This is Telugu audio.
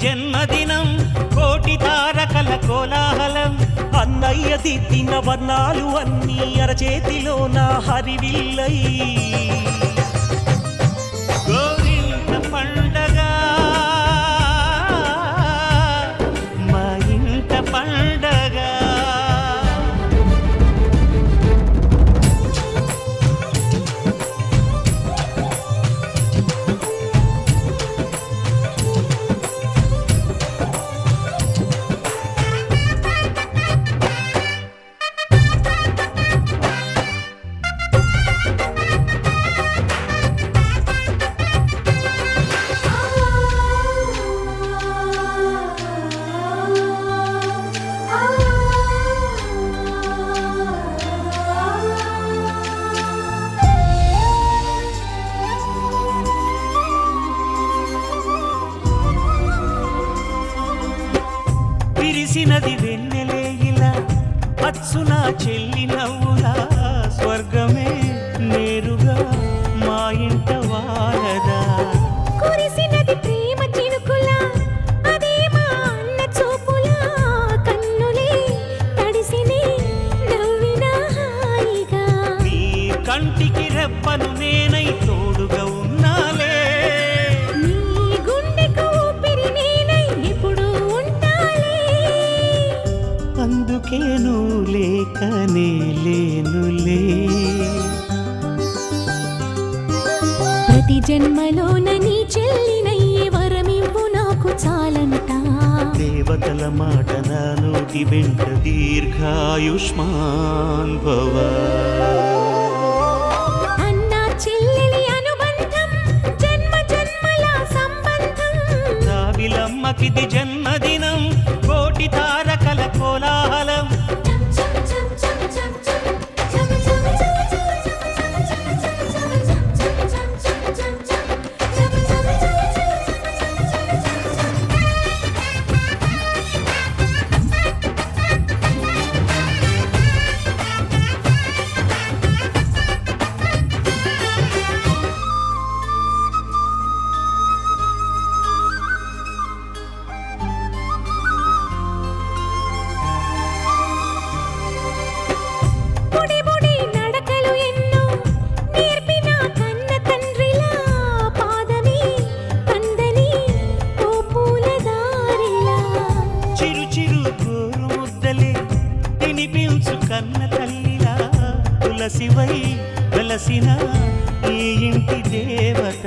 జన్మదినం కోటి తారకల కోలాహలం అన్నయ్య దిద్దిన వర్ణాలు అన్నీ అరచేతిలో నా హరివిల్లై గోరింట పండగ మా ఇంట పండగ విరిసినది వెన్నెలే ఇలా అచ్చున చెల్లి నవ్వులా స్వర్గమే నేరుగా మా ఇంట వారదా కురిసినది ప్రేమ చినుకులా అదే మా అన్న చూపులా కన్నులే తడిసినే నవ్వినా హాయిగా నీ కంటికి రెప్పను నేనై తోడుగా ఉన్నాలే నీ గుండెకు ఊపిరి నేనై ఎప్పుడు ఉంటాలే అందుకే నువ్వు లేకనే లేనులే ప్రతి జన్మలోన నీ చెల్లినయ్యే వరమివ్వు నాకు చాలంట దేవతల మాట నా నోటి వెంట దీర్ఘాయుష్మాన్ భవ అన్న చెల్లెలి అనుబంధం జన్మ జన్మల సంబంధం రావిలమ్మకిది జన్మదినం కోటి తారకల కోలాహలం బుడి బుడి నడకలు ఎన్నో నేర్పిన కన్న తండ్రిలా పాదమే కందని ఓ పూల దారిలా చిరు చిరు గోరు ముద్దలే తినిపించు కన్న తల్లిలా తులసివై వెలసిన ఈ ఇంటి దేవత